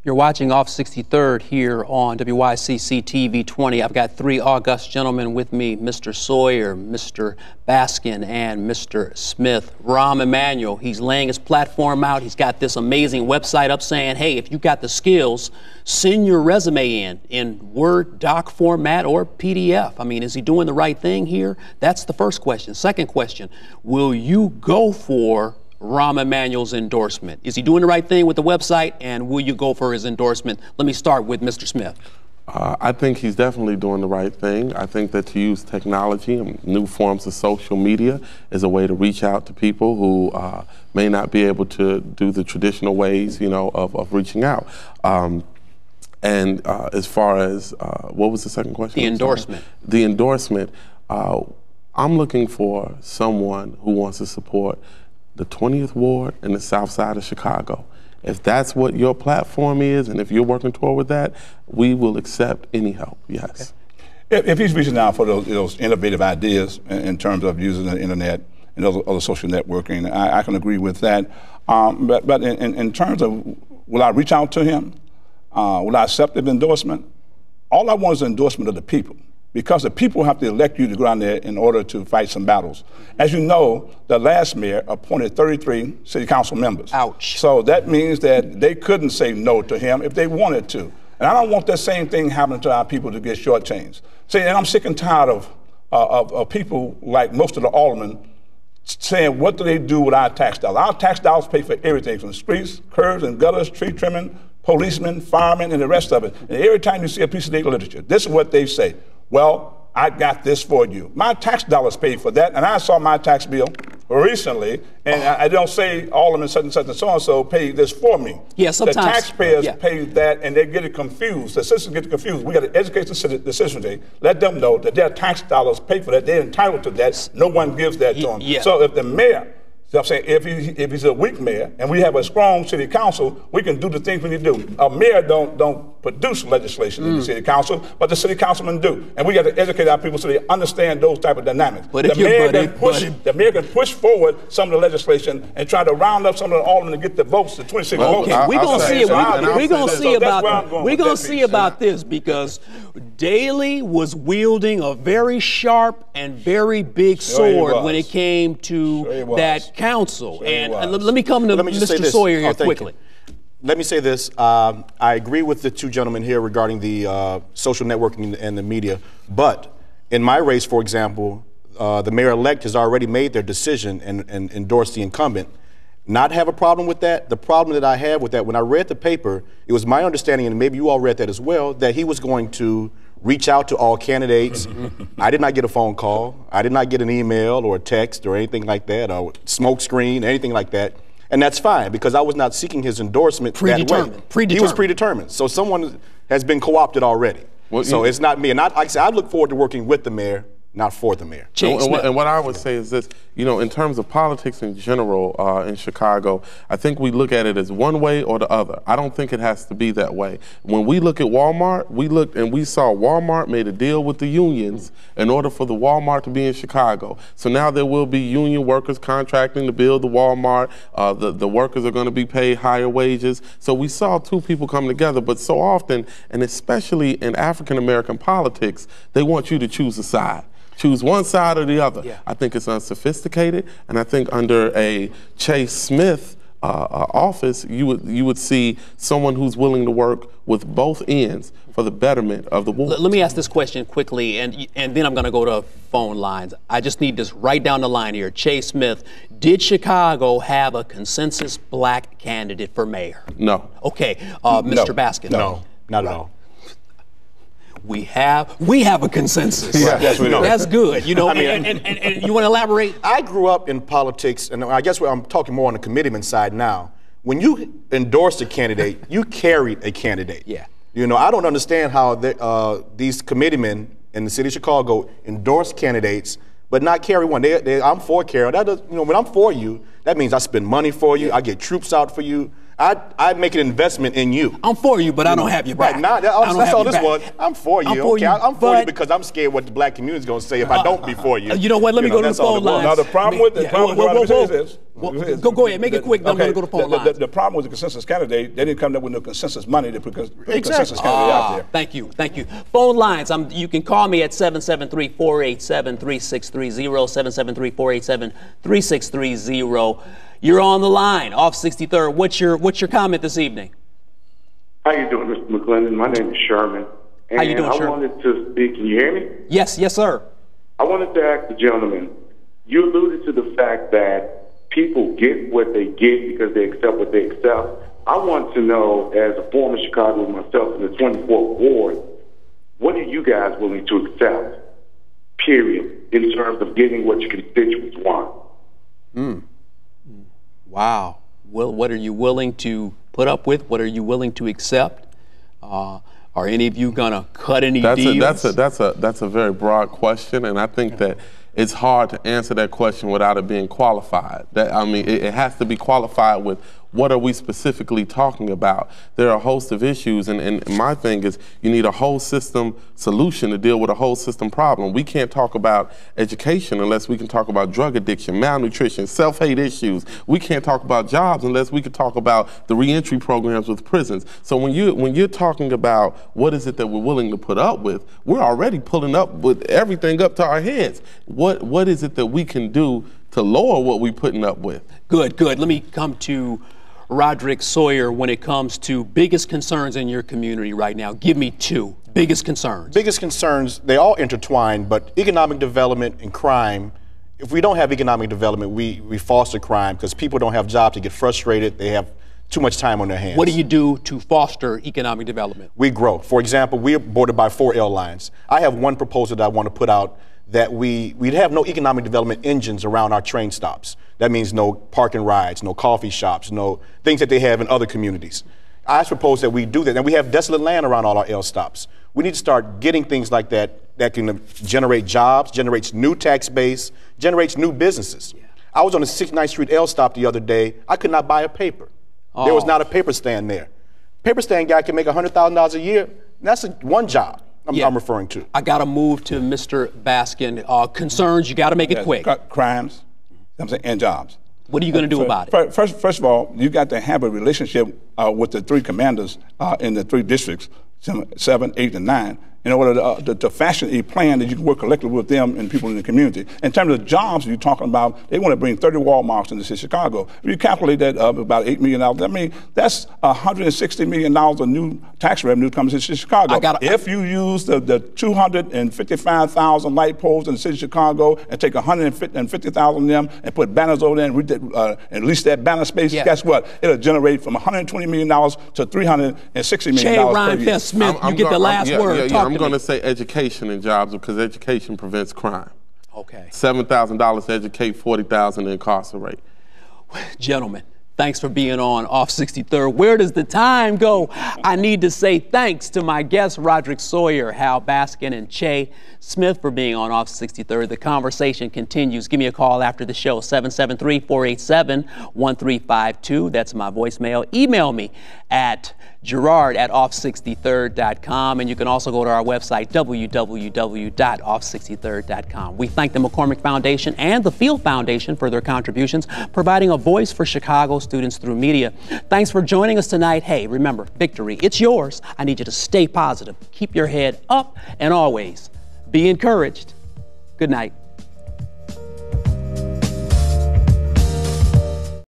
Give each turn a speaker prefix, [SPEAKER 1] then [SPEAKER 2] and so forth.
[SPEAKER 1] You're watching Off 63rd here on WYCC TV 20. I've got three august gentlemen with me, Mr. Sawyer, Mr. Baskin, and Mr. Smith. Rahm Emanuel, he's laying his platform out. He's got this amazing website up saying, hey, if you got the skills, send your resume in Word doc format or PDF. I mean, is he doing the right thing here? That's the first question. Second question, will you go for Rahm Emanuel's endorsement? Is he doing the right thing with the website, and will you go for his endorsement? Let me start with Mr. Smith.
[SPEAKER 2] I think he's definitely doing the right thing. I think that to use technology and new forms of social media is a way to reach out to people who may not be able to do the traditional ways, you know, of reaching out. As far as, what was the second question?
[SPEAKER 1] The endorsement.
[SPEAKER 2] The endorsement. I'm looking for someone who wants to support the 20th Ward and the South Side of Chicago. If that's what your platform is, and if you're working toward with that, we will accept any help, yes.
[SPEAKER 3] Okay. If he's reaching out for those innovative ideas in terms of using the internet and other social networking, I can agree with that. But in terms of, will I reach out to him? Will I accept the endorsement? All I want is an endorsement of the people, because the people have to elect you to go out there in order to fight some battles. As you know, the last mayor appointed 33 city council members.
[SPEAKER 1] Ouch.
[SPEAKER 3] So that means that they couldn't say no to him if they wanted to. And I don't want that same thing happening to our people to get shortchanged. See, and I'm sick and tired of people like most of the aldermen saying, what do they do with our tax dollars? Our tax dollars pay for everything from streets, curbs and gutters, tree trimming, policemen, firemen, and the rest of it. And every time you see a piece of data literature, this is what they say. Well, I got this for you. My tax dollars paid for that, and I saw my tax bill recently, and I don't say Alderman such and such and so-and-so paid this for me.
[SPEAKER 1] Yeah, sometimes.
[SPEAKER 3] The taxpayers pay that, and they get it confused. The citizens get it confused. We got to educate the citizenry, let them know that their tax dollars pay for that. They're entitled to that. No one gives that to them.
[SPEAKER 1] Yeah.
[SPEAKER 3] So if the mayor, I'm saying, if he's a weak mayor and we have a strong city council, we can do the things we need to do. A mayor don't produce legislation in the city council, but the city councilmen do. And we got to educate our people so they understand those type of dynamics.
[SPEAKER 1] But
[SPEAKER 3] the mayor can push forward some of the legislation and try to round up some of the aldermen to get the votes, the 26 votes.
[SPEAKER 1] Okay, we're going to see about this, because Daley was wielding a very sharp and very big sword when it came to that council. And let me come to Mr. Sawyer here quickly.
[SPEAKER 4] Let me say this. I agree with the two gentlemen here regarding the social networking and the media. But in my race, for example, the mayor-elect has already made their decision and endorsed the incumbent. Not have a problem with that. The problem that I have with that, when I read the paper, it was my understanding, and maybe you all read that as well, that he was going to reach out to all candidates. I did not get a phone call. I did not get an email or a text or anything like that, or smoke screen, anything like that. And that's fine, because I was not seeking his endorsement that way. He was predetermined. So someone has been co-opted already. Well, so it's not me. And like I said, I look forward to working with the mayor, not for the mayor.
[SPEAKER 2] And what I would say is this, you know, in terms of politics in general in Chicago, I think we look at it as one way or the other. I don't think it has to be that way. When we look at Walmart, we looked and we saw Walmart made a deal with the unions in order for the Walmart to be in Chicago. So now there will be union workers contracting to build the Walmart. The workers are going to be paid higher wages. So we saw two people come together, but so often, and especially in African-American politics, they want you to choose a side. Choose one side or the other. Yeah. I think it's unsophisticated, and I think under a Chase Smith office, you would see someone who's willing to work with both ends for the betterment of the ward.
[SPEAKER 1] Let me ask this question quickly, and then I'm going to go to phone lines. I just need this right down the line here. Chase Smith, did Chicago have a consensus black candidate for mayor?
[SPEAKER 2] No.
[SPEAKER 1] Okay, Mr. Baskin.
[SPEAKER 4] No, not at all.
[SPEAKER 1] We have a consensus.
[SPEAKER 4] Yeah. Yes, we know.
[SPEAKER 1] That's good. You know, and you want to elaborate?
[SPEAKER 4] I grew up in politics, and I guess I'm talking more on the committeeman side now. When you endorse a candidate, you carried a candidate. Yeah. You know, I don't understand how these committeemen in the city of Chicago endorse candidates, but not carry one. I'm for Carol. That does, you know, when I'm for you, that means I spend money for you. I get troops out for you. I make an investment in you.
[SPEAKER 1] I'm for you, but I don't have your back.
[SPEAKER 4] Right, now, that's all this was. I'm for you. I'm for you because I'm scared what the black community is going to say if I don't be for you.
[SPEAKER 1] You know what? Let me go to the phone lines.
[SPEAKER 3] Now, the problem with the
[SPEAKER 1] Go ahead, make it quick. I'm going to go to the phone lines.
[SPEAKER 3] The problem with the consensus candidate, they didn't come up with no consensus money to put consensus candidate out there.
[SPEAKER 1] Thank you. Phone lines. You can call me at 773-487-3630, 773-487-3630. You're on the line, off 63rd. What's your comment this evening?
[SPEAKER 5] How you doing, Mr. McClendon? My name is Sherman.
[SPEAKER 1] How you doing, Sherman?
[SPEAKER 5] I wanted to speak. Can you hear me?
[SPEAKER 1] Yes, sir.
[SPEAKER 5] I wanted to ask the gentleman, you alluded to the fact that people get what they get because they accept what they accept. I want to know, as a former Chicago myself in the 24th Ward, what are you guys willing to accept, period, in terms of getting what your constituents want?
[SPEAKER 1] Wow. Well, what are you willing to put up with? What are you willing to accept? Are any of you gonna cut any deals?
[SPEAKER 2] That's a very broad question, and I think that it's hard to answer that question without it being qualified. It has to be qualified with what are we specifically talking about. There are a host of issues, and my thing is you need a whole system solution to deal with a whole system problem. We can't talk about education unless we can talk about drug addiction, malnutrition, self-hate issues. We can't talk about jobs unless we can talk about the reentry programs with prisons. So when you're talking about what is it that we're willing to put up with, we're already pulling up with everything up to our heads. What is it that we can do to lower what we're putting up with?
[SPEAKER 1] Good. Let me come to Roderick Sawyer when it comes to biggest concerns in your community right now. Give me two biggest concerns.
[SPEAKER 4] Biggest concerns, they all intertwine, but economic development and crime. If we don't have economic development, we foster crime because people don't have jobs, they get frustrated, they have too much time on their hands.
[SPEAKER 1] What do you do to foster economic development?
[SPEAKER 4] We grow. For example, we're bordered by 4 airlines. I have one proposal that I want to put out that we'd have no economic development engines around our train stops. That means no parking rides, no coffee shops, no things that they have in other communities. I propose that we do that. And we have desolate land around all our L stops. We need to start getting things like that that can generate jobs, generates new tax base, generates new businesses. Yeah. I was on the 69th Street L stop the other day. I could not buy a paper. There was not a paper stand there. Paper stand guy can make $100,000 a year. That's one job. I'm referring to.
[SPEAKER 1] I got to move to Mr. Baskin. Concerns, you got to make it quick.
[SPEAKER 3] Crimes, and jobs.
[SPEAKER 1] What are you going to do about it?
[SPEAKER 3] First of all, you got to have a relationship with the 3 commanders in the 3 districts, 7, 8, and 9, in order to fashion a plan that you can work collectively with them and people in the community. In terms of jobs you're talking about, they want to bring 30 Walmarts into the city of Chicago. If you calculate that about $8 million, I mean, that's $160 million of new tax revenue comes into the city of Chicago. If you use the 255,000 light poles in the city of Chicago and take 150,000 of them and put banners over there and lease that banner space, guess what? It'll generate from $120 million to $360 million per year.
[SPEAKER 1] Rhymefest Smith, you get the last word.
[SPEAKER 2] I'm going to say education and jobs because education prevents crime.
[SPEAKER 1] Okay.
[SPEAKER 2] $7,000 to educate, $40,000 to incarcerate.
[SPEAKER 1] Gentlemen, thanks for being on Off 63rd. Where does the time go? I need to say thanks to my guests, Roderick Sawyer, Hal Baskin, and Che Smith for being on Off 63rd. The conversation continues. Give me a call after the show, 773-487-1352. That's my voicemail. Email me at Garrard@off63rd.com, and you can also go to our website, www.off63rd.com. We thank the McCormick Foundation and the Field Foundation for their contributions, providing a voice for Chicago students through media. Thanks for joining us tonight. Hey, remember, victory, it's yours. I need you to stay positive, keep your head up, and always be encouraged. Good night.